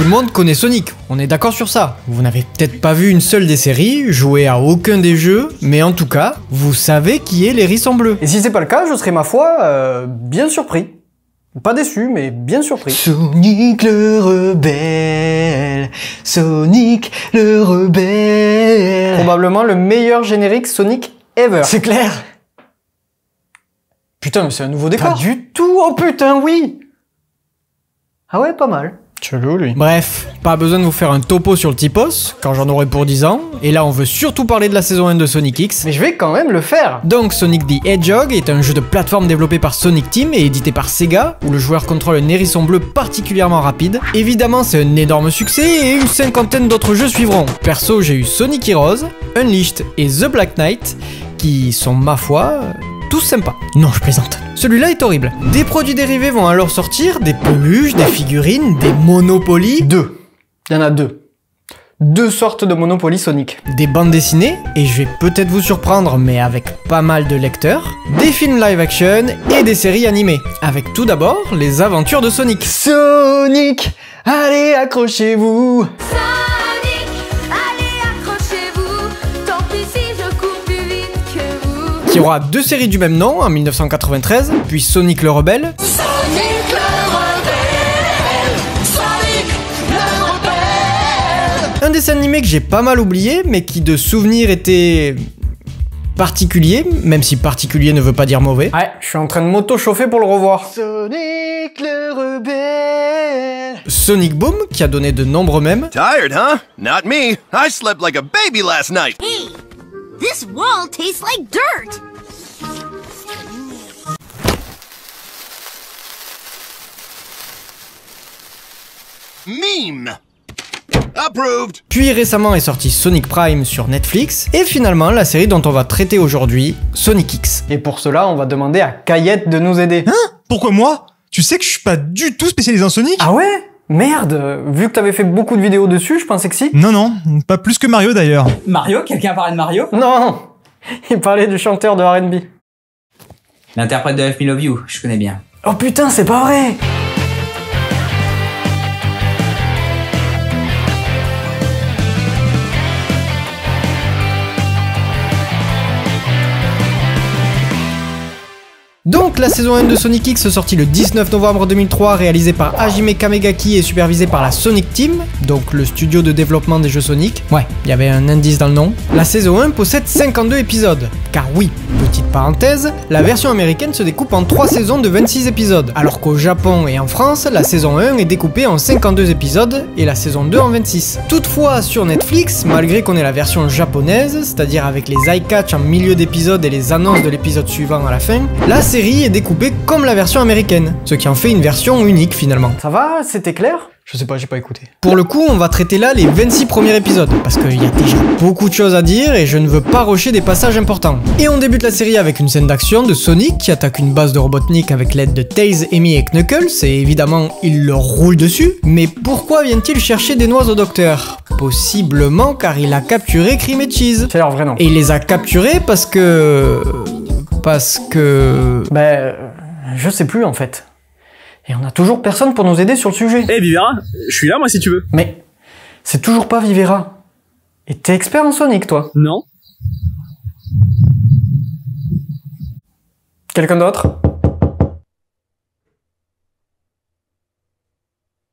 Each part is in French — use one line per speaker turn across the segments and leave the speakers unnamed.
Tout le monde connaît Sonic, on est d'accord sur ça. Vous n'avez peut-être pas vu une seule des séries, joué à aucun des jeux, mais en tout cas, vous savez qui est l'hérisson bleu. Et si c'est pas le cas, je serais ma foi bien surpris. Pas déçu, mais bien surpris.
Sonic le rebelle, Sonic le rebelle.
Probablement le meilleur générique Sonic ever.
C'est clair.
Putain, mais c'est un nouveau décor.
Pas du tout, oh putain, oui. Ah ouais, pas mal.
Chelou, lui. Bref, pas besoin de vous faire un topo sur le typos, quand j'en aurai pour 10 ans. Et là, on veut surtout parler de la saison 1 de Sonic X.
Mais je vais quand même le faire.
Donc, Sonic the Hedgehog est un jeu de plateforme développé par Sonic Team et édité par Sega, où le joueur contrôle un hérisson bleu particulièrement rapide. Évidemment, c'est un énorme succès et une cinquantaine d'autres jeux suivront. Perso, j'ai eu Sonic Heroes, Unleashed et The Black Knight, qui sont, ma foi, tous sympas. Non, je plaisante. Celui-là est horrible. Des produits dérivés vont alors sortir, des peluches, des figurines, des Monopoly.
Deux. Il y en a deux. Deux sortes de Monopoly Sonic.
Des bandes dessinées, et je vais peut-être vous surprendre, mais avec pas mal de lecteurs. Des films live action et des séries animées. Avec tout d'abord les aventures de Sonic.
Sonic, allez accrochez-vous.
Qui aura deux séries du même nom en 1993, puis Sonic le Rebelle.
Sonic le rebelle, Sonic le rebelle.
Un dessin animé que j'ai pas mal oublié, mais qui de souvenir était particulier, même si particulier ne veut pas dire mauvais.
Ouais, je suis en train de m'auto-chauffer pour le revoir. Sonic le rebelle.
Sonic Boom, qui a donné de nombreux mèmes.
Tired, huh? Not me. I slept like a baby last night.
Hey, this wall tastes like dirt.
Meme. Approved.
Puis récemment est sorti Sonic Prime sur Netflix, et finalement la série dont on va traiter aujourd'hui, Sonic X.
Et pour cela, on va demander à Kayette de nous aider.
Hein? Pourquoi moi? Tu sais que je suis pas du tout spécialisé en Sonic?
Ah ouais? Merde, vu que t'avais fait beaucoup de vidéos dessus, je pensais que si.
Non, non, pas plus que Mario d'ailleurs.
Mario? Quelqu'un parlait de Mario?
Non, il parlait du chanteur de R&B.
L'interprète de F Me Love You, je connais bien.
Oh putain, c'est pas vrai!
Donc la saison 1 de Sonic X sortie le 19 novembre 2003, réalisée par Hajime Kamegaki et supervisée par la Sonic Team, donc le studio de développement des jeux Sonic. Ouais, il y avait un indice dans le nom. La saison 1 possède 52 épisodes. Car oui, petite parenthèse, la version américaine se découpe en 3 saisons de 26 épisodes, alors qu'au Japon et en France, la saison 1 est découpée en 52 épisodes et la saison 2 en 26. Toutefois, sur Netflix, malgré qu'on ait la version japonaise, c'est-à-dire avec les eye-catch en milieu d'épisode et les annonces de l'épisode suivant à la fin, la série est découpée comme la version américaine, ce qui en fait une version unique finalement.
Ça va? C'était clair?
Je sais pas, j'ai pas écouté. Pour le coup, on va traiter là les 26 premiers épisodes, parce qu'il y a déjà beaucoup de choses à dire et je ne veux pas rusher des passages importants. Et on débute la série avec une scène d'action de Sonic qui attaque une base de Robotnik avec l'aide de Tails, Amy et Knuckles, et évidemment, il leur roule dessus. Mais pourquoi vient-il chercher des noix au docteur? Possiblement car il a capturé Cream et Cheese.
C'est leur vrai nom.
Et il les a capturés parce que...
je sais plus en fait. Et on a toujours personne pour nous aider sur le sujet.
Eh Vivera, je suis là moi si tu veux.
Mais c'est toujours pas Vivera. Et t'es expert en Sonic toi?
Non.
Quelqu'un d'autre?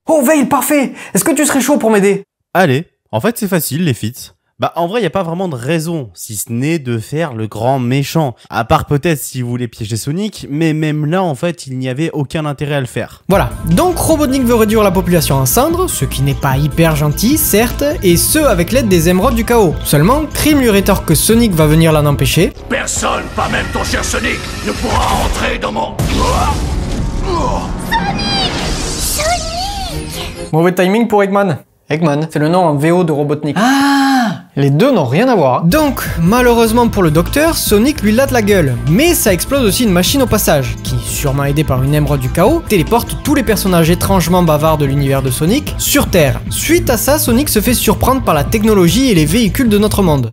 Oh Veil, parfait! Est-ce que tu serais chaud pour m'aider?
Allez, en fait c'est facile les feats. Bah en vrai y a pas vraiment de raison, si ce n'est de faire le grand méchant. À part peut-être si vous voulez piéger Sonic, mais même là en fait il n'y avait aucun intérêt à le faire.
Voilà, donc Robotnik veut réduire la population en cendres, ce qui n'est pas hyper gentil, certes, et ce avec l'aide des émeraudes du chaos. Seulement, Cream lui rétorque que Sonic va venir l'en empêcher.
Personne, pas même ton cher Sonic, ne pourra entrer dans mon...
Mauvais timing pour Eggman. Eggman, c'est le nom en VO de Robotnik. Ah! Les deux n'ont rien à voir.
Donc, malheureusement pour le docteur, Sonic lui latte la gueule. Mais ça explose aussi une machine au passage, qui, sûrement aidée par une émeraude du chaos, téléporte tous les personnages étrangement bavards de l'univers de Sonic sur Terre. Suite à ça, Sonic se fait surprendre par la technologie et les véhicules de notre monde.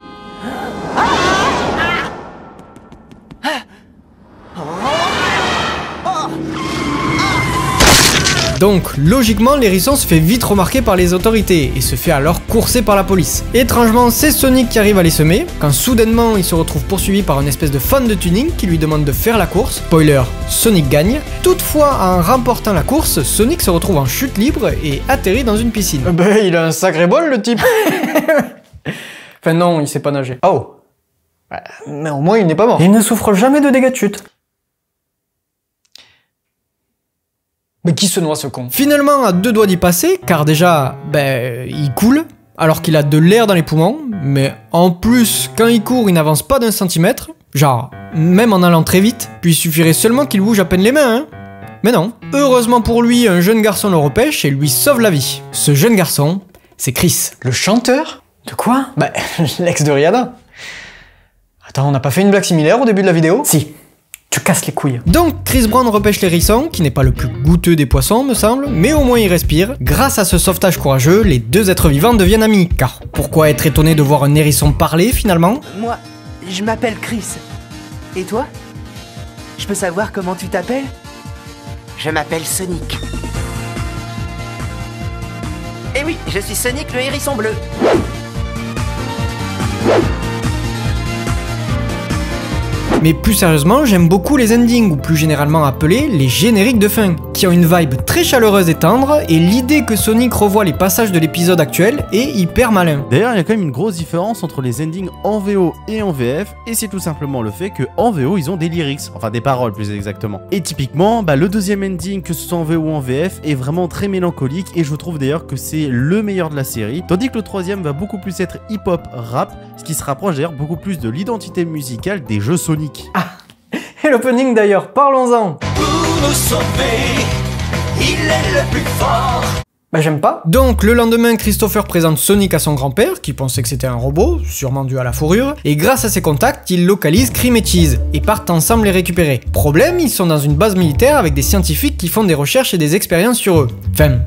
Donc, logiquement, l'hérisson se fait vite remarquer par les autorités et se fait alors courser par la police. Étrangement, c'est Sonic qui arrive à les semer, quand soudainement il se retrouve poursuivi par une espèce de fan de tuning qui lui demande de faire la course. Spoiler, Sonic gagne. Toutefois, en remportant la course, Sonic se retrouve en chute libre et atterrit dans une piscine.
Ben, il a un sacré bol, le type. Enfin non, il sait pas nager. Oh. Mais au moins, il n'est pas mort. Il ne souffre jamais de dégâts de chute. Mais qui se noie, ce con?
Finalement, à 2 doigts d'y passer, car déjà, il coule, alors qu'il a de l'air dans les poumons, mais en plus, quand il court, il n'avance pas d'1 centimètre, genre, même en allant très vite, puis il suffirait seulement qu'il bouge à peine les mains, hein. Mais non. Heureusement pour lui, un jeune garçon le repêche et lui sauve la vie. Ce jeune garçon, c'est Chris.
Le chanteur? De quoi? L'ex de Rihanna. Attends, on n'a pas fait une blague similaire au début de la vidéo? Si. Tu casses les couilles.
Donc Chris Brown repêche l'hérisson, qui n'est pas le plus goûteux des poissons, me semble, mais au moins il respire. Grâce à ce sauvetage courageux, les 2 êtres vivants deviennent amis. Car pourquoi être étonné de voir un hérisson parler finalement?
Moi, je m'appelle Chris. Et toi? Je peux savoir comment tu t'appelles? Je m'appelle Sonic. Eh oui, je suis Sonic le hérisson bleu.
Mais plus sérieusement, j'aime beaucoup les endings, ou plus généralement appelés les génériques de fin, qui ont une vibe très chaleureuse et tendre, et l'idée que Sonic revoit les passages de l'épisode actuel est hyper malin.
D'ailleurs, il y a quand même une grosse différence entre les endings en VO et en VF, et c'est tout simplement le fait que en VO, ils ont des lyrics, enfin des paroles plus exactement. Et typiquement, le deuxième ending, que ce soit en VO ou en VF, est vraiment très mélancolique, et je trouve d'ailleurs que c'est le meilleur de la série, tandis que le troisième va beaucoup plus être hip-hop, rap, ce qui se rapproche d'ailleurs beaucoup plus de l'identité musicale des jeux Sonic.
Ah, et l'opening d'ailleurs, parlons-en.
Pour nous sauver, il est le plus fort.
J'aime pas.
Donc le lendemain, Christopher présente Sonic à son grand-père, qui pensait que c'était un robot, sûrement dû à la fourrure, et grâce à ses contacts, il localise Cream et Cheese, et partent ensemble les récupérer. Problème, ils sont dans une base militaire avec des scientifiques qui font des recherches et des expériences sur eux. Enfin,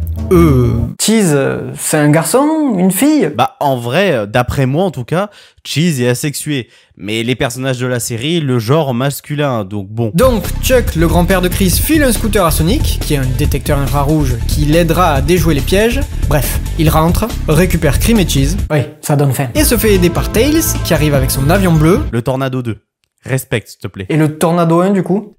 Cheese, c'est un garçon? Une fille?
En vrai, d'après moi en tout cas, Cheese est asexué. Mais les personnages de la série, le genre masculin, donc bon.
Donc Chuck, le grand-père de Chris, file un scooter à Sonic, qui est un détecteur infrarouge qui l'aidera à déjouer les pièges. Bref, il rentre, récupère Cream et Cheese.
Oui, ça donne faim.
Et se fait aider par Tails, qui arrive avec son avion bleu.
Le Tornado 2. Respecte, s'il te plaît.
Et le Tornado 1 du coup?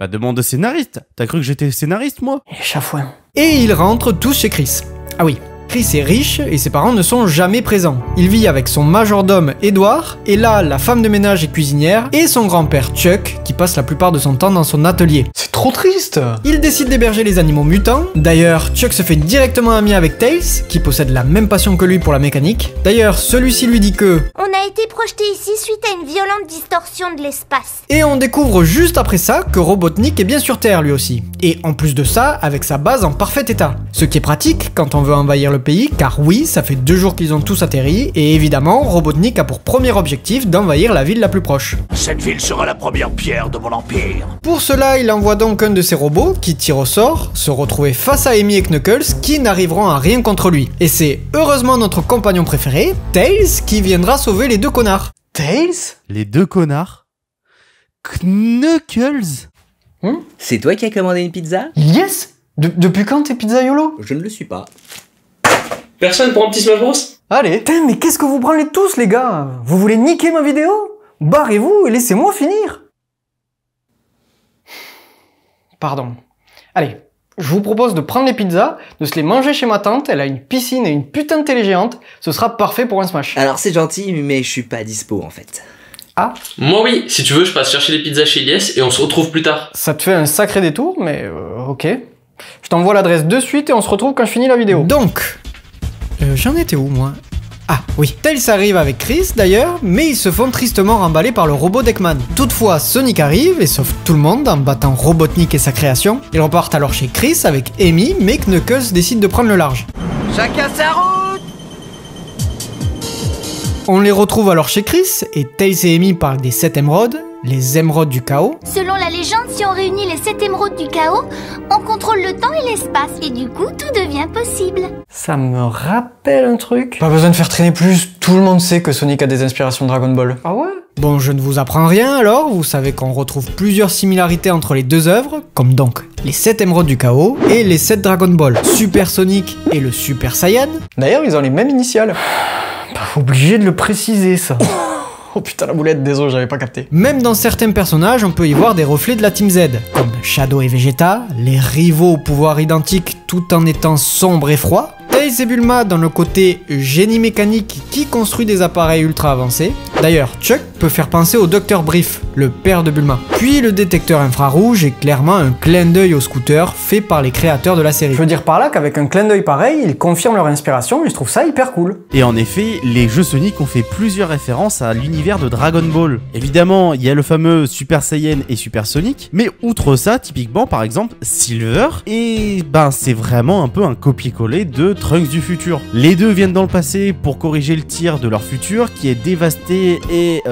Demande de scénariste. T'as cru que j'étais scénariste, moi?
Échafouin.
Et ils rentrent tous chez Chris. Ah oui, Chris est riche et ses parents ne sont jamais présents. Il vit avec son majordome Edward, et là, la femme de ménage et cuisinière, et son grand-père Chuck, qui passe la plupart de son temps dans son atelier.
C'est trop triste.
Il décide d'héberger les animaux mutants. D'ailleurs, Chuck se fait directement ami avec Tails, qui possède la même passion que lui pour la mécanique. D'ailleurs, celui-ci lui dit que...
On a été projeté ici suite à une violente distorsion de l'espace.
Et on découvre juste après ça que Robotnik est bien sur Terre lui aussi. Et en plus de ça, avec sa base en parfait état. Ce qui est pratique quand on veut envahir le pays, car oui, ça fait 2 jours qu'ils ont tous atterri, et évidemment, Robotnik a pour premier objectif d'envahir la ville la plus proche.
Cette ville sera la première pierre de mon empire.
Pour cela, il envoie donc un de ses robots, qui tire au sort, se retrouver face à Amy et Knuckles, qui n'arriveront à rien contre lui. Et c'est heureusement notre compagnon préféré, Tails, qui viendra sauver les 2 connards.
Tails?
Les 2 connards? Knuckles?
C'est toi qui as commandé une pizza?
Yes. Depuis quand t'es pizzaiolo?
Je ne le suis pas.
Personne pour un petit Smash Bros?
Allez. Putain, mais qu'est-ce que vous prenez tous, les gars? Vous voulez niquer ma vidéo? Barrez-vous et laissez-moi finir. Pardon. Allez, je vous propose de prendre les pizzas, de se les manger chez ma tante, elle a une piscine et une putain de télé géante, ce sera parfait pour un Smash.
Alors c'est gentil, mais je suis pas dispo en fait.
Ah?
Moi oui, si tu veux, je passe chercher les pizzas chez Ilyes et on se retrouve plus tard.
Ça te fait un sacré détour, mais ok. Je t'envoie l'adresse de suite et on se retrouve quand je finis la vidéo.
Donc, j'en étais où moi? Ah oui, Tails arrive avec Chris d'ailleurs, mais ils se font tristement remballer par le robot d'Eggman. Toutefois, Sonic arrive et sauve tout le monde en battant Robotnik et sa création. Ils repartent alors chez Chris avec Amy, mais Knuckles décide de prendre le large.
Chacun sa route.
On les retrouve alors chez Chris, et Tails et Amy parlent des 7 émeraudes, les émeraudes du chaos.
Selon la légende, si on réunit les 7 émeraudes du chaos, on contrôle le temps et l'espace, et du coup, tout devient possible.
Ça me rappelle un truc. Pas besoin de faire traîner plus, tout le monde sait que Sonic a des inspirations Dragon Ball. Ah ouais?
Bon, je ne vous apprends rien alors, vous savez qu'on retrouve plusieurs similarités entre les deux œuvres, comme donc les 7 émeraudes du chaos et les 7 Dragon Ball, Super Sonic et le Super Saiyan.
D'ailleurs, ils ont les mêmes initiales. Pas obligé de le préciser, ça. Oh putain, la boulette, désolé, j'avais pas capté.
Même dans certains personnages, on peut y voir des reflets de la Team Z, comme Shadow et Vegeta, les rivaux au pouvoir identique tout en étant sombres et froids, Tails et Bulma dans le côté génie mécanique qui construit des appareils ultra avancés. D'ailleurs, Chuck peut faire penser au Dr Brief, le père de Bulma. Puis le détecteur infrarouge est clairement un clin d'œil au scooter fait par les créateurs de la série.
Je veux dire par là qu'avec un clin d'œil pareil, ils confirment leur inspiration et je trouve ça hyper cool.
Et en effet, les jeux Sonic ont fait plusieurs références à l'univers de Dragon Ball. Évidemment, il y a le fameux Super Saiyan et Super Sonic, mais outre ça, typiquement par exemple Silver, et ben c'est vraiment un peu un copier-coller de Trunks du futur. Les deux viennent dans le passé pour corriger le tir de leur futur qui est dévasté et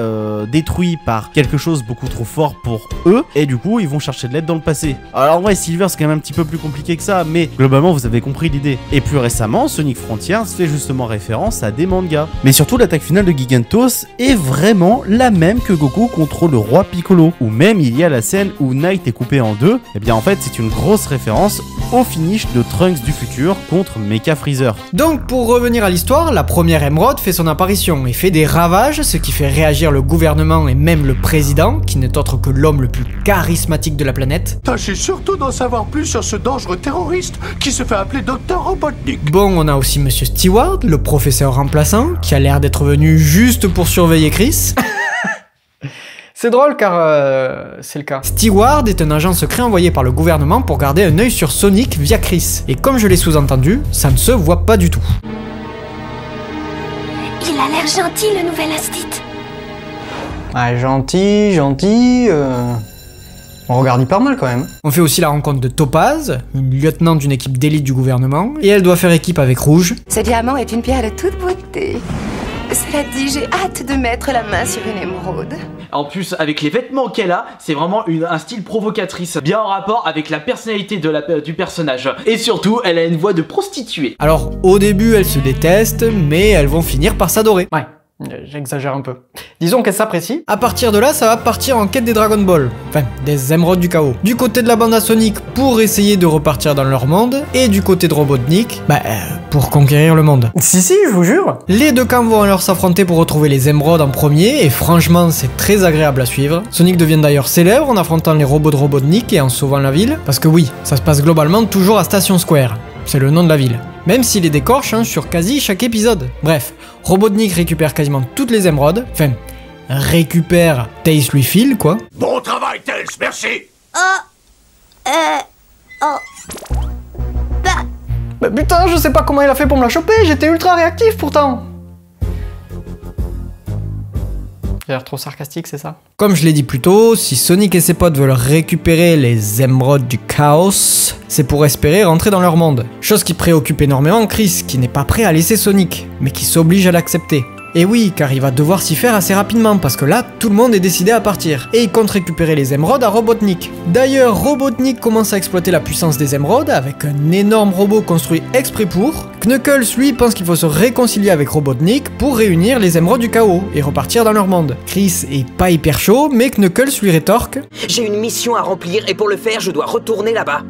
détruit par quelque chose beaucoup trop fort pour eux, et du coup ils vont chercher de l'aide dans le passé. Alors ouais, Silver c'est quand même un petit peu plus compliqué que ça, mais globalement vous avez compris l'idée. Et plus récemment, Sonic Frontiers fait justement référence à des mangas. Mais surtout l'attaque finale de Gigantos est vraiment la même que Goku contre le roi Piccolo, ou même il y a la scène où Night est coupé en deux, et bien en fait c'est une grosse référence au finish de Trunks du futur contre Mecha Freezer.
Donc pour revenir à l'histoire, la première émeraude fait son apparition et fait des ravages, ce qui fait réagir le gouvernement et même le président, qui n'est autre que l'homme le plus charismatique de la planète.
Tâchez surtout d'en savoir plus sur ce dangereux terroriste qui se fait appeler Dr Robotnik.
Bon, on a aussi Monsieur Stewart, le professeur remplaçant, qui a l'air d'être venu juste pour surveiller Chris.
C'est drôle car c'est le cas.
Stewart est un agent secret envoyé par le gouvernement pour garder un œil sur Sonic via Chris. Et comme je l'ai sous-entendu, ça ne se voit pas du tout.
Il a l'air gentil, le nouvel Astit.
Ah, gentil. On regarde hyper mal quand même.
On fait aussi la rencontre de Topaz, une lieutenant d'une équipe d'élite du gouvernement, et elle doit faire équipe avec Rouge.
Ce diamant est une pierre de toute beauté. Cela dit, j'ai hâte de mettre la main sur une émeraude.
En plus, avec les vêtements qu'elle a, c'est vraiment un style provocatrice, bien en rapport avec la personnalité du personnage. Et surtout, elle a une voix de prostituée.
Alors, au début, elles se détestent, mais elles vont finir par s'adorer.
Ouais. J'exagère un peu. Disons qu'elle s'apprécie.
À partir de là, ça va partir en quête des Dragon Ball. Enfin, des émeraudes du chaos. Du côté de la bande à Sonic, pour essayer de repartir dans leur monde. Et du côté de Robotnik, pour conquérir le monde.
Si, je vous jure.
Les deux camps vont alors s'affronter pour retrouver les émeraudes en premier. Et franchement, c'est très agréable à suivre. Sonic devient d'ailleurs célèbre en affrontant les robots de Robotnik et en sauvant la ville. Parce que oui, ça se passe globalement toujours à Station Square. C'est le nom de la ville. Même s'il les décorche sur quasi chaque épisode. Bref, Robotnik récupère quasiment toutes les émeraudes. Enfin, récupère, Tails lui file, quoi.
Bon travail, Tails, merci.
Bah putain, je sais pas comment il a fait pour me la choper, j'étais ultra réactif pourtant. J'ai l'air trop sarcastique, c'est ça?
Comme je l'ai dit plus tôt, si Sonic et ses potes veulent récupérer les émeraudes du chaos, c'est pour espérer rentrer dans leur monde. Chose qui préoccupe énormément Chris, qui n'est pas prêt à laisser Sonic, mais qui s'oblige à l'accepter. Et oui, car il va devoir s'y faire assez rapidement, parce que là, tout le monde est décidé à partir. Et il compte récupérer les émeraudes à Robotnik. D'ailleurs, Robotnik commence à exploiter la puissance des émeraudes, avec un énorme robot construit exprès pour. Knuckles, lui, pense qu'il faut se réconcilier avec Robotnik pour réunir les émeraudes du chaos, et repartir dans leur monde. Chris est pas hyper chaud, mais Knuckles lui rétorque:
j'ai une mission à remplir, et pour le faire, je dois retourner là-bas.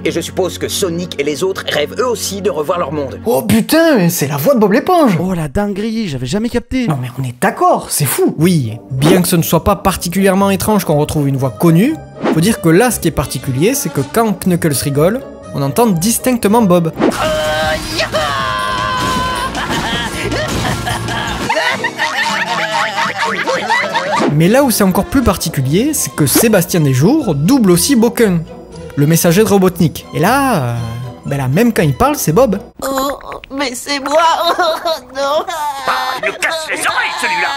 Et je suppose que Sonic et les autres rêvent eux aussi de revoir leur monde.
Oh putain, mais c'est la voix de Bob l'éponge.
Oh la dinguerie, j'avais jamais capté.
Non mais on est d'accord, c'est fou.
Oui, bien que ce ne soit pas particulièrement étrange qu'on retrouve une voix connue, faut dire que là ce qui est particulier, c'est que quand Knuckles rigole, on entend distinctement Bob. Mais là où c'est encore plus particulier, c'est que Sébastien Desjours double aussi Bokken, le messager de Robotnik. Et là, là même quand il parle, c'est Bob.
Oh, mais c'est moi. Non.
Il nous casse les oreilles, celui-là.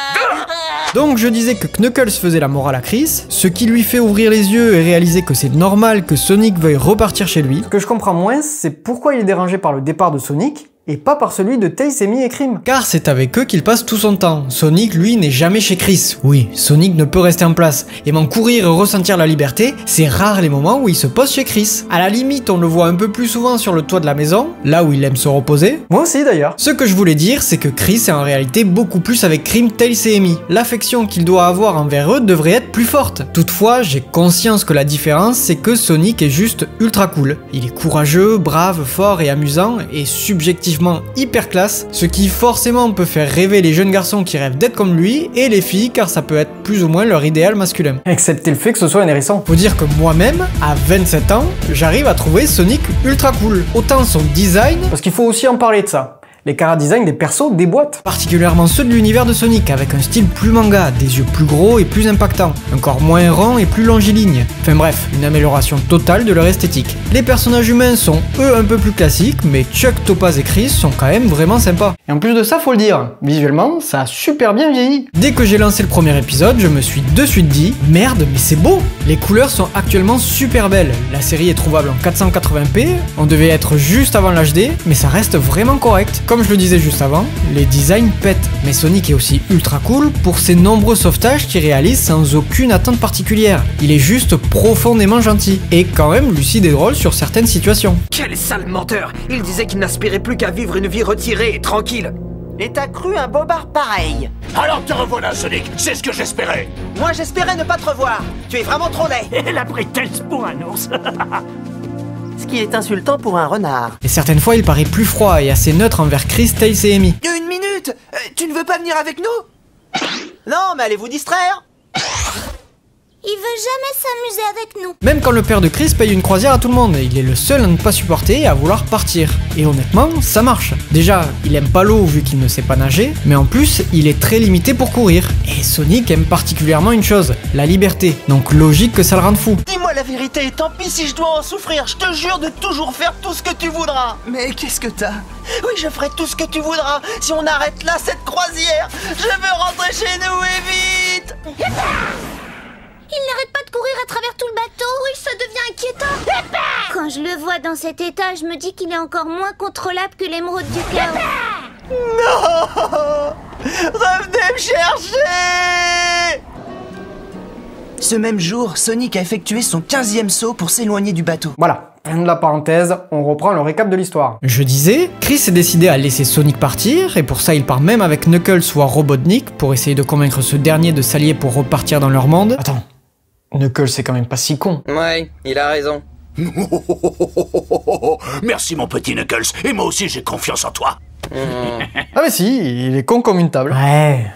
Donc je disais que Knuckles faisait la morale à Chris, ce qui lui fait ouvrir les yeux et réaliser que c'est normal que Sonic veuille repartir chez lui.
Ce que je comprends moins, c'est pourquoi il est dérangé par le départ de Sonic, et pas par celui de Tails, Amy et Cream.
Car c'est avec eux qu'il passe tout son temps. Sonic, lui, n'est jamais chez Chris. Oui, Sonic ne peut rester en place. Aimant courir et ressentir la liberté, c'est rare les moments où il se pose chez Chris. À la limite, on le voit un peu plus souvent sur le toit de la maison, là où il aime se reposer.
Moi aussi d'ailleurs.
Ce que je voulais dire, c'est que Chris est en réalité beaucoup plus avec Cream, Tails et Amy. L'affection qu'il doit avoir envers eux devrait être plus forte. Toutefois, j'ai conscience que la différence, c'est que Sonic est juste ultra cool. Il est courageux, brave, fort et amusant, et subjectivement hyper classe, ce qui forcément peut faire rêver les jeunes garçons qui rêvent d'être comme lui, et les filles car ça peut être plus ou moins leur idéal masculin.
Excepté le fait que ce soit un hérisson.
Faut dire que moi-même, à 27 ans, j'arrive à trouver Sonic ultra cool. Autant son design...
Parce qu'il faut aussi en parler de ça. Les chara-design des persos déboîtent.
Particulièrement ceux de l'univers de Sonic, avec un style plus manga, des yeux plus gros et plus impactants, un corps moins rond et plus longiligne. Enfin bref, une amélioration totale de leur esthétique. Les personnages humains sont eux un peu plus classiques, mais Chuck, Topaz et Chris sont quand même vraiment sympas.
Et en plus de ça, faut le dire, visuellement, ça a super bien vieilli.
Dès que j'ai lancé le premier épisode, je me suis de suite dit « Merde, mais c'est beau !» Les couleurs sont actuellement super belles. La série est trouvable en 480p, on devait être juste avant l'HD, mais ça reste vraiment correct. Comme je le disais juste avant, les designs pètent, mais Sonic est aussi ultra cool pour ses nombreux sauvetages qu'il réalise sans aucune attente particulière. Il est juste profondément gentil, et quand même lucide et drôle sur certaines situations.
Quel sale menteur! Il disait qu'il n'aspirait plus qu'à vivre une vie retirée et tranquille.
Et t'as cru un bobard pareil?
Alors te revoilà, Sonic, c'est ce que j'espérais.
Moi j'espérais ne pas te revoir. Tu es vraiment trop laid.
Elle a pris Tails pour un ours.
Ce qui est insultant pour un renard.
Et certaines fois, il paraît plus froid et assez neutre envers Chris, Tails et Amy.
Une minute! Tu ne veux pas venir avec nous? Non, mais allez vous distraire!
Il veut jamais s'amuser avec nous.
Même quand le père de Chris paye une croisière à tout le monde, il est le seul à ne pas supporter et à vouloir partir. Et honnêtement, ça marche. Déjà, il aime pas l'eau vu qu'il ne sait pas nager, mais en plus, il est très limité pour courir. Et Sonic aime particulièrement une chose, la liberté. Donc logique que ça le rende fou.
Dis-moi la vérité, tant pis si je dois en souffrir, je te jure de toujours faire tout ce que tu voudras. Mais qu'est-ce que t'as? Oui, je ferai tout ce que tu voudras. Si on arrête là cette croisière, je veux rentrer chez nous et vite.
Il n'arrête pas de courir à travers tout le bateau. Oui, ça devient inquiétant. Quand je le vois dans cet état, je me dis qu'il est encore moins contrôlable que l'émeraude du chaos.
Non! Revenez me chercher! Ce même jour, Sonic a effectué son 15e saut pour s'éloigner du bateau.
Voilà, fin de la parenthèse, on reprend le récap de l'histoire.
Je disais, Chris est décidé à laisser Sonic partir, et pour ça il part même avec Knuckles ou Robotnik pour essayer de convaincre ce dernier de s'allier pour repartir dans leur monde.
Attends, Knuckles c'est quand même pas si con.
Ouais, il a raison.
Merci mon petit Knuckles, et moi aussi j'ai confiance en toi.
Ah mais si, il est con comme une table.
Ouais.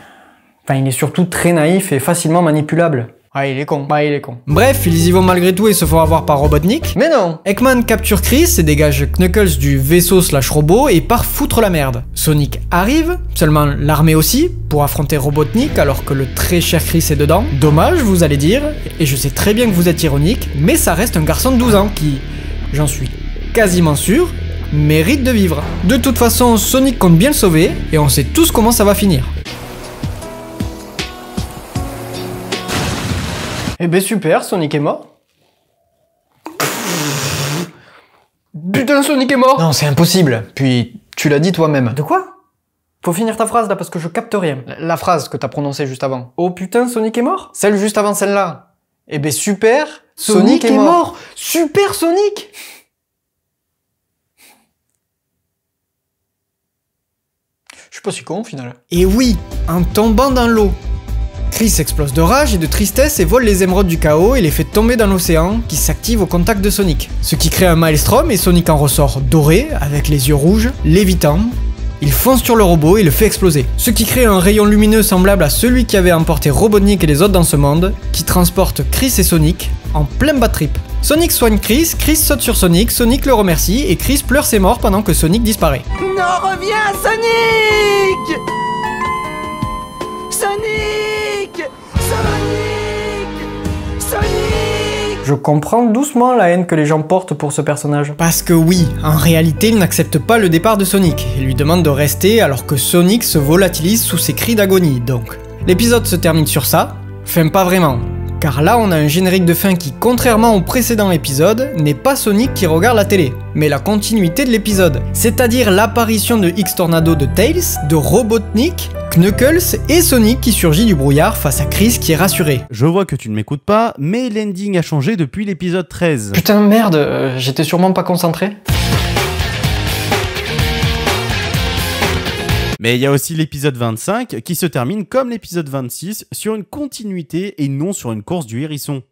Enfin, il est surtout très naïf et facilement manipulable. Ah, il est con. Bah, il est con.
Bref, ils y vont malgré tout et se font avoir par Robotnik.
Mais non!
Eggman capture Chris et dégage Knuckles du vaisseau / robot et part foutre la merde. Sonic arrive, seulement l'armée aussi, pour affronter Robotnik alors que le très cher Chris est dedans. Dommage, vous allez dire, et je sais très bien que vous êtes ironique, mais ça reste un garçon de 12 ans qui, j'en suis quasiment sûr, mérite de vivre. De toute façon, Sonic compte bien le sauver, et on sait tous comment ça va finir.
Eh ben super, Sonic est mort. Putain, Sonic est mort!
Non, c'est impossible. Puis, tu l'as dit toi-même.
De quoi? Faut finir ta phrase là parce que je capte rien. La phrase que t'as prononcée juste avant. Oh putain, Sonic est mort? Celle juste avant celle-là. Eh ben super, Sonic est mort. Super Sonic! Je suis pas si con au final.
Et oui, en tombant dans l'eau. Chris explose de rage et de tristesse et vole les émeraudes du chaos et les fait tomber dans l'océan qui s'active au contact de Sonic. Ce qui crée un maelstrom et Sonic en ressort doré, avec les yeux rouges, lévitant. Il fonce sur le robot et le fait exploser. Ce qui crée un rayon lumineux semblable à celui qui avait emporté Robotnik et les autres dans ce monde, qui transporte Chris et Sonic en plein bad trip. Sonic soigne Chris, Chris saute sur Sonic, Sonic le remercie et Chris pleure ses morts pendant que Sonic disparaît.
Non, reviens, Sonic! Sonic! Sonic! Sonic!
Je comprends doucement la haine que les gens portent pour ce personnage.
Parce que oui, en réalité, il n'accepte pas le départ de Sonic et lui demande de rester alors que Sonic se volatilise sous ses cris d'agonie, donc. L'épisode se termine sur ça, enfin pas vraiment. Car là, on a un générique de fin qui, contrairement au précédent épisode, n'est pas Sonic qui regarde la télé, mais la continuité de l'épisode. C'est-à-dire l'apparition de X-Tornado de Tails, de Robotnik, Knuckles et Sonic qui surgit du brouillard face à Chris qui est rassuré.
Je vois que tu ne m'écoutes pas, mais l'ending a changé depuis l'épisode 13.
Putain merde, j'étais sûrement pas concentré.
Mais il y a aussi l'épisode 25 qui se termine comme l'épisode 26 sur une continuité et non sur une course du hérisson.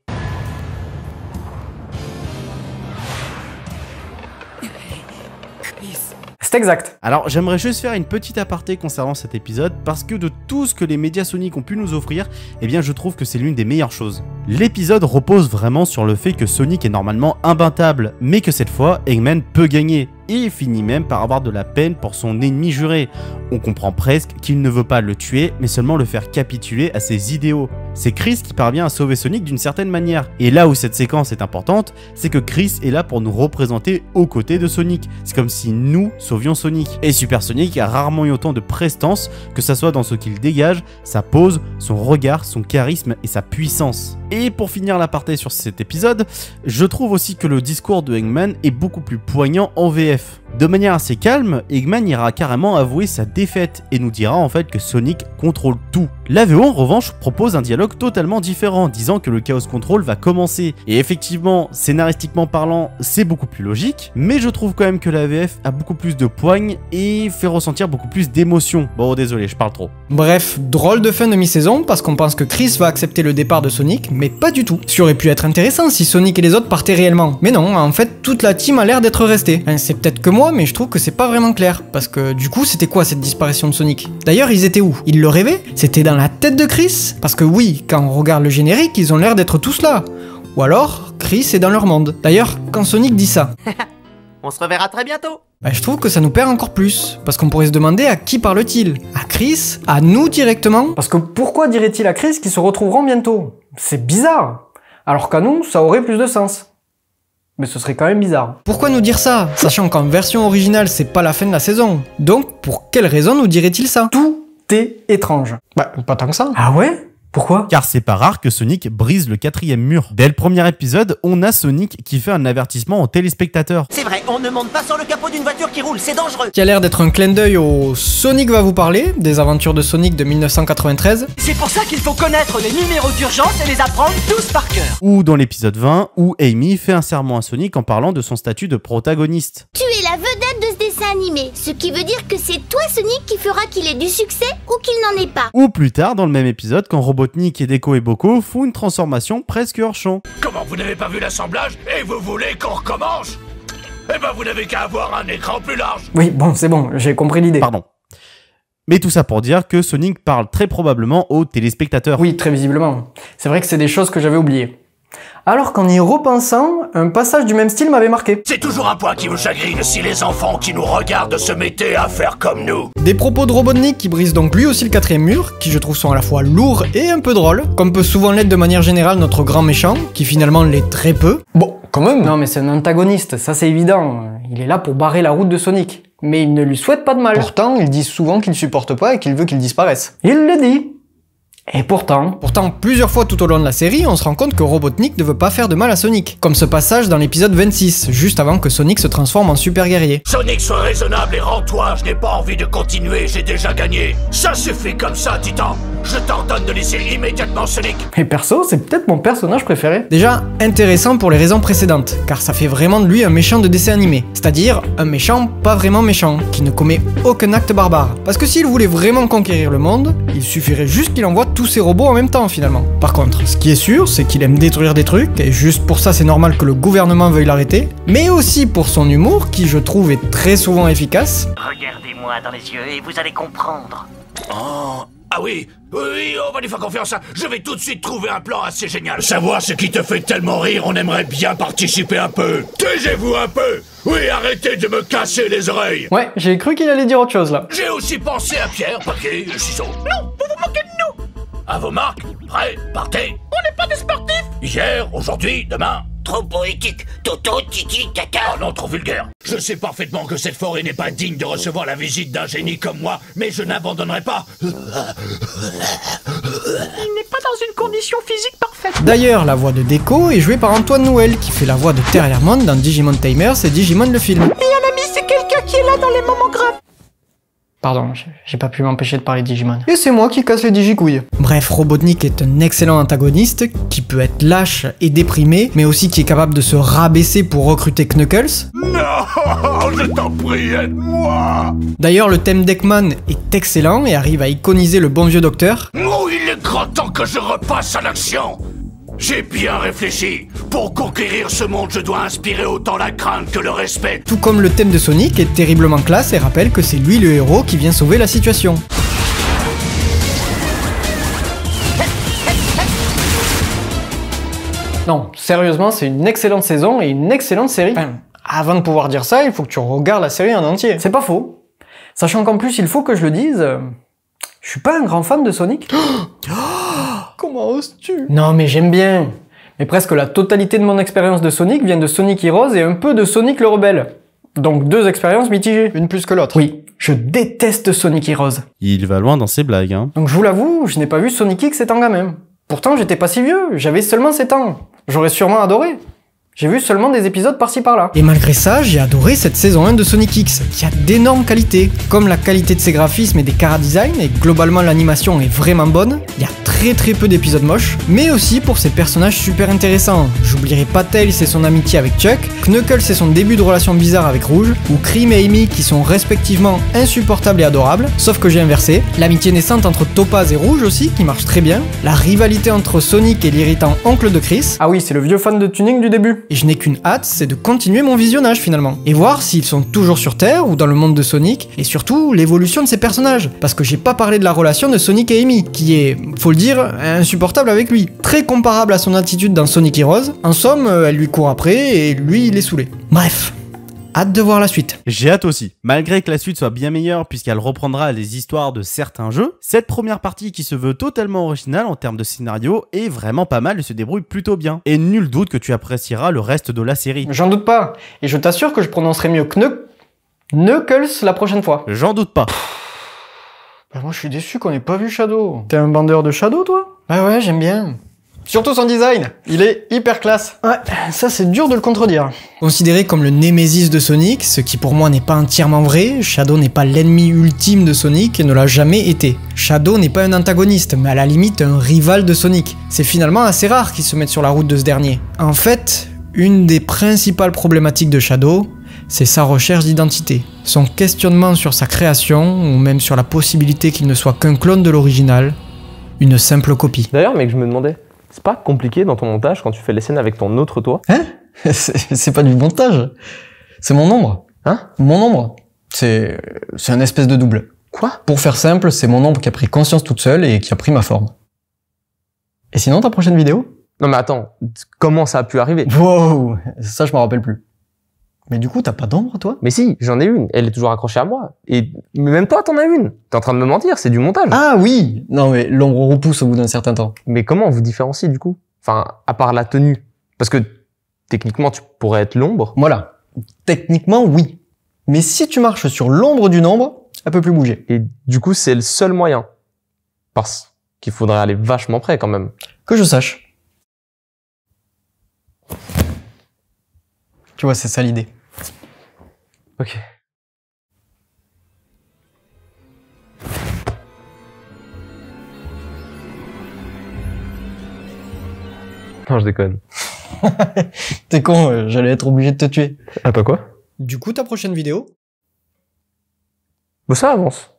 C'est exact.
Alors j'aimerais juste faire une petite aparté concernant cet épisode parce que de tout ce que les médias Sonic ont pu nous offrir, eh bien je trouve que c'est l'une des meilleures choses. L'épisode repose vraiment sur le fait que Sonic est normalement imbattable, mais que cette fois Eggman peut gagner. Et finit même par avoir de la peine pour son ennemi juré. On comprend presque qu'il ne veut pas le tuer, mais seulement le faire capituler à ses idéaux. C'est Chris qui parvient à sauver Sonic d'une certaine manière. Et là où cette séquence est importante, c'est que Chris est là pour nous représenter aux côtés de Sonic. C'est comme si nous sauvions Sonic. Et Super Sonic a rarement eu autant de prestance, que ça soit dans ce qu'il dégage, sa pose, son regard, son charisme et sa puissance. Et pour finir l'aparté sur cet épisode, je trouve aussi que le discours de Eggman est beaucoup plus poignant en VF. De manière assez calme, Eggman ira carrément avouer sa défaite et nous dira en fait que Sonic contrôle tout. La VO en revanche propose un dialogue totalement différent, disant que le Chaos Control va commencer. Et effectivement, scénaristiquement parlant, c'est beaucoup plus logique, mais je trouve quand même que la VF a beaucoup plus de poigne et fait ressentir beaucoup plus d'émotion. Bon, désolé, je parle trop.
Bref, drôle de fin de mi-saison parce qu'on pense que Chris va accepter le départ de Sonic, mais pas du tout. Ce qui aurait pu être intéressant si Sonic et les autres partaient réellement. Mais non, en fait, toute la team a l'air d'être restée. C'est peut-être que moi, mais je trouve que c'est pas vraiment clair, parce que du coup, c'était quoi cette disparition de Sonic? D'ailleurs, ils étaient où? Ils le rêvaient? C'était dans la tête de Chris? Parce que oui, quand on regarde le générique, ils ont l'air d'être tous là. Ou alors, Chris est dans leur monde. D'ailleurs, quand Sonic dit ça...
On se reverra très bientôt.
Je trouve que ça nous perd encore plus, parce qu'on pourrait se demander à qui parle-t-il? À Chris? À nous directement?
Parce que pourquoi dirait-il à Chris qu'ils se retrouveront bientôt? C'est bizarre. Alors qu'à nous, ça aurait plus de sens. Mais ce serait quand même bizarre.
Pourquoi nous dire ça? Sachant qu'en version originale, c'est pas la fin de la saison. Donc, pour quelle raison nous dirait-il ça?
Tout est étrange. Bah, pas tant que ça. Ah ouais? Pourquoi?
Car c'est pas rare que Sonic brise le 4e mur. Dès le premier épisode, on a Sonic qui fait un avertissement aux téléspectateurs.
C'est vrai, on ne monte pas sur le capot d'une voiture qui roule, c'est dangereux.
Qui a l'air d'être un clin d'œil au Sonic va vous parler, des aventures de Sonic de 1993.
C'est pour ça qu'il faut connaître les numéros d'urgence et les apprendre tous par cœur.
Ou dans l'épisode 20, où Amy fait un serment à Sonic en parlant de son statut de protagoniste.
Tu es la vedette de ce dessin animé, ce qui veut dire que c'est toi Sonic qui fera qu'il ait du succès ou qu'il n'en ait pas.
Ou plus tard dans le même épisode quand Robotnik et Deco et Boko font une transformation presque hors champ.
Comment vous n'avez pas vu l'assemblage et vous voulez qu'on recommence? Eh ben vous n'avez qu'à avoir un écran plus large.
Oui, bon, c'est bon, j'ai compris l'idée.
Pardon. Mais tout ça pour dire que Sonic parle très probablement aux téléspectateurs.
Oui, très visiblement. C'est vrai que c'est des choses que j'avais oubliées. Alors qu'en y repensant, un passage du même style m'avait marqué.
C'est toujours un point qui vous chagrine si les enfants qui nous regardent se mettaient à faire comme nous.
Des propos de Robotnik qui brisent donc lui aussi le 4e mur, qui je trouve sont à la fois lourds et un peu drôles, comme peut souvent l'être de manière générale notre grand méchant, qui finalement l'est très peu.
Bon, quand même. Non mais c'est un antagoniste, ça c'est évident. Il est là pour barrer la route de Sonic. Mais il ne lui souhaite pas de mal.
Pourtant, ils disent souvent qu'il supporte pas et qu'il veut qu'il disparaisse.
Il le dit. Et pourtant,
plusieurs fois tout au long de la série, on se rend compte que Robotnik ne veut pas faire de mal à Sonic. Comme ce passage dans l'épisode 26, juste avant que Sonic se transforme en super guerrier.
Sonic, sois raisonnable et rends-toi, je n'ai pas envie de continuer, j'ai déjà gagné. Ça suffit comme ça, Titan. Je t'ordonne de laisser immédiatement Sonic.
Et perso, c'est peut-être mon personnage préféré.
Déjà, intéressant pour les raisons précédentes, car ça fait vraiment de lui un méchant de dessin animé. C'est-à-dire, un méchant pas vraiment méchant, qui ne commet aucun acte barbare. Parce que s'il voulait vraiment conquérir le monde, il suffirait juste qu'il envoie tous ses robots en même temps finalement. Par contre, ce qui est sûr, c'est qu'il aime détruire des trucs, et juste pour ça c'est normal que le gouvernement veuille l'arrêter, mais aussi pour son humour, qui je trouve est très souvent efficace.
Regardez-moi dans les yeux et vous allez comprendre.
Oh, ah oui, on va lui faire confiance, je vais tout de suite trouver un plan assez génial. Savoir ce qui te fait tellement rire, on aimerait bien participer un peu. Taisez-vous un peu. Oui, arrêtez de me casser les oreilles.
Ouais, j'ai cru qu'il allait dire autre chose là.
J'ai aussi pensé à pierre, papier, ciseaux. Non, vous vous moquez de nous. À vos marques, prêts, partez. On n'est pas des sportifs. Hier, aujourd'hui, demain, Trop poétique. Toto, titi, caca. Oh non, trop vulgaire. Je sais parfaitement que cette forêt n'est pas digne de recevoir la visite d'un génie comme moi, mais je n'abandonnerai pas.
Il n'est pas dans une condition physique parfaite.
D'ailleurs, la voix de Deco est jouée par Antoine Nouel, qui fait la voix de Terriermon dans Digimon Tamers et Digimon le film.
Et un ami, c'est quelqu'un qui est là dans les moments graves.
Pardon, j'ai pas pu m'empêcher de parler de Digimon. Et c'est moi qui casse les digicouilles.
Bref, Robotnik est un excellent antagoniste, qui peut être lâche et déprimé, mais aussi qui est capable de se rabaisser pour recruter Knuckles.
Non, je t'en prie, aide-moi.
D'ailleurs, le thème d'Eggman est excellent et arrive à iconiser le bon vieux docteur.
Oh, il est grand temps que je repasse à l'action. J'ai bien réfléchi. Pour conquérir ce monde, je dois inspirer autant la crainte que le respect.
Tout comme le thème de Sonic est terriblement classe et rappelle que c'est lui le héros qui vient sauver la situation.
Non, sérieusement, c'est une excellente saison et une excellente série. Enfin, avant de pouvoir dire ça, il faut que tu regardes la série en entier. C'est pas faux. Sachant qu'en plus, il faut que je le dise, je suis pas un grand fan de Sonic. Comment oses-tu? Non, mais j'aime bien. Mais presque la totalité de mon expérience de Sonic vient de Sonic Heroes et un peu de Sonic le Rebelle. Donc 2 expériences mitigées. Une plus que l'autre. Oui, je déteste Sonic Heroes.
Il va loin dans ses blagues, hein.
Donc je vous l'avoue, je n'ai pas vu Sonic X étant gamin. Pourtant, j'étais pas si vieux, j'avais seulement 7 ans. J'aurais sûrement adoré. J'ai vu seulement des épisodes par-ci par-là.
Et malgré ça, j'ai adoré cette saison 1 de Sonic X, qui a d'énormes qualités, comme la qualité de ses graphismes et des chara-design, et globalement l'animation est vraiment bonne. Il y a très peu d'épisodes moches, mais aussi pour ses personnages super intéressants. J'oublierai pas Tails et son amitié avec Chuck, Knuckles et son début de relation bizarre avec Rouge, ou Cream et Amy qui sont respectivement insupportables et adorables, sauf que j'ai inversé. L'amitié naissante entre Topaz et Rouge aussi, qui marche très bien. La rivalité entre Sonic et l'irritant oncle de Chris.
Ah oui, c'est le vieux fan de tuning du début.
Et je n'ai qu'une hâte, c'est de continuer mon visionnage finalement. Et voir s'ils sont toujours sur Terre ou dans le monde de Sonic, et surtout l'évolution de ces personnages. Parce que j'ai pas parlé de la relation de Sonic et Amy, qui est, faut le dire, insupportable avec lui. Très comparable à son attitude dans Sonic Heroes. En somme, elle lui court après et lui il est saoulé. Bref. Hâte de voir la suite.
J'ai hâte aussi. Malgré que la suite soit bien meilleure puisqu'elle reprendra les histoires de certains jeux, cette première partie qui se veut totalement originale en termes de scénario est vraiment pas mal et se débrouille plutôt bien. Et nul doute que tu apprécieras le reste de la série.
J'en doute pas. Et je t'assure que je prononcerai mieux Knuckles la prochaine fois.
J'en doute pas.
Bah moi je suis déçu qu'on ait pas vu Shadow. T'es un bandeur de Shadow toi? Bah ouais, j'aime bien. Surtout son design, il est hyper classe. Ouais, ça c'est dur de le contredire.
Considéré comme le némésis de Sonic, ce qui pour moi n'est pas entièrement vrai, Shadow n'est pas l'ennemi ultime de Sonic et ne l'a jamais été. Shadow n'est pas un antagoniste, mais à la limite un rival de Sonic. C'est finalement assez rare qu'il se mette sur la route de ce dernier. En fait, une des principales problématiques de Shadow, c'est sa recherche d'identité. Son questionnement sur sa création, ou même sur la possibilité qu'il ne soit qu'un clone de l'original, une simple copie.
D'ailleurs, mec, je me demandais, c'est pas compliqué dans ton montage quand tu fais les scènes avec ton autre toi?
Hein? C'est pas du montage. C'est mon ombre. Hein? Mon ombre. C'est un espèce de double. Quoi? Pour faire simple, c'est mon ombre qui a pris conscience toute seule et qui a pris ma forme. Et sinon, ta prochaine vidéo?
Non mais attends, comment ça a pu arriver?
Wow! Ça, je m'en rappelle plus. Mais du coup, t'as pas d'ombre, toi?
Mais si, j'en ai une. Elle est toujours accrochée à moi. Et même toi, t'en as une. T'es en train de me mentir, c'est du montage.
Ah oui! Non mais l'ombre repousse au bout d'un certain temps.
Mais comment on vous différencie du coup? Enfin, à part la tenue. Parce que techniquement, tu pourrais être l'ombre.
Voilà. Techniquement, oui. Mais si tu marches sur l'ombre d'une ombre, elle peut plus bouger.
Et du coup, c'est le seul moyen. Parce qu'il faudrait aller vachement près quand même.
Que je sache. Tu vois, c'est ça l'idée.
Ok. Non, je déconne.
T'es con, j'allais être obligé de te tuer.
Attends quoi?
Du coup, ta prochaine vidéo?
Bon, ça avance.